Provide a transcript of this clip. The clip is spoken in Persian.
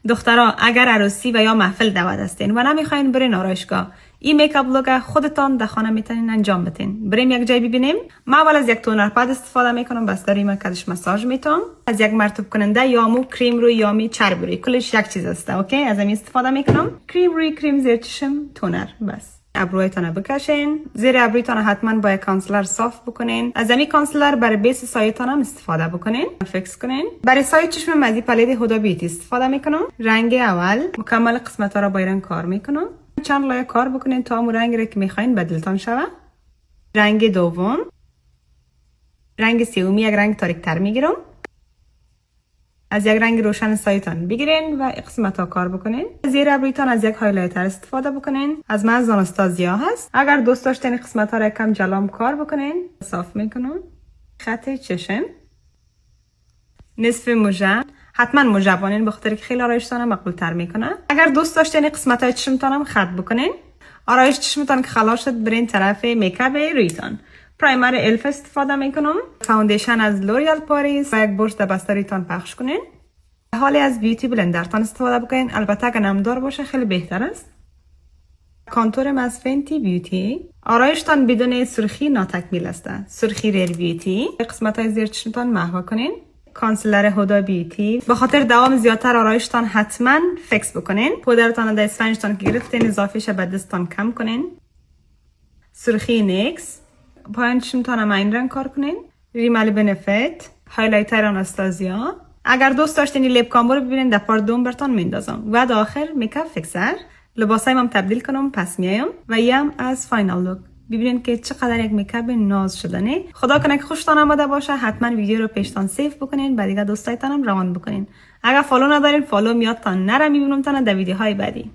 دخترها اگر عروسی و یا محفل دعوت هستین و نمیخواین برین آرایشگاه، این میکاپ لوک خودتان در خانه میتونین انجام بدین. بریم یک جای ببینیم. من اول از یک تونر پد استفاده میکنم، بس داری مرکزش مساج میتونم. از یک مرطوب کننده یا مو کریم روی یا می چرب روی، کلش یک چیز است. اوکی، از این استفاده میکنم. کریم روی کریم زیر چشم، تونر. بس ابرویتان بکشین. زیر ابرویتان حتما با یک کانسلر صاف بکنین. از این کانسلر برای بیس سایتان هم استفاده بکنین. فیکس کنین. برای سایه چشم مزی پلید هدا بیوتی استفاده میکنم. رنگ اول مکمل قسمت ها را با این کار میکنم. چند لایه کار بکنین تا همون رنگ را که میخواین بدلتان شوه. رنگ دوم، رنگ سومی یک رنگ تاریک تر میگیرم. از یک رنگ روشن سایتان بگیرین و قسمت ها کار بکنین. زیر ابرویتان از یک هایلایتر استفاده بکنین. از من زانستازیا هست. اگر دوست داشتین قسمت ها را کم جلام کار بکنین، صاف میکنم. خط چشم، نصف موژه، حتما موژه بانین به خاطر که خیلی آرایشتان مقبول تر میکنه. اگر دوست داشتین قسمت های چشمتان هم خط بکنین. آرایش چشمتان که خلاص شد برین طرف میکاپ رویتان. پرایمر الف استفاده میکنم. فاوندیشن از لوریال پاریس و یک برش در بستریتان پخش کنین. حالی از بیوتی بلندرتان استفاده بکنین. البته اگر نمدار باشه خیلی بهتر است. کانتورم از فنتی بیوتی. آرایشتان بدون سرخی ناتکمیل است. سرخی ریر بیوتی. قسمت های زیر چشمتان محو کنین. کانسلر هدا بیوتی. به خاطر دوام زیادتر آرایشتان حتما فکس بکنین. پودرتان در اسفنجتان که گرفتین اضافهش به دستتان کم کنین. سرخی نیکس. پایان چشمتان هم این رنگ کار کنین. ریمل بنفیت. هایلایتر آناستازیا. اگر دوست داشتین لب کامبو رو ببینین در پارت دوم برتان میندازم. و در آخر میکاپ فیکسر. لباسایم هم تبدیل کنم پس میایم و یم از فاینال لوک. ببینید که چقدر یک میکاپ ناز شدنه. خدا کنه که خوشتان آمده باشه. حتما ویدیو رو پیشتان سیو بکنین، بعد دیگه دوستایتان هم روان بکنین. اگر فالو ندارین فالو میادتان نره، میبینم تان در ویدیوهای بعدی.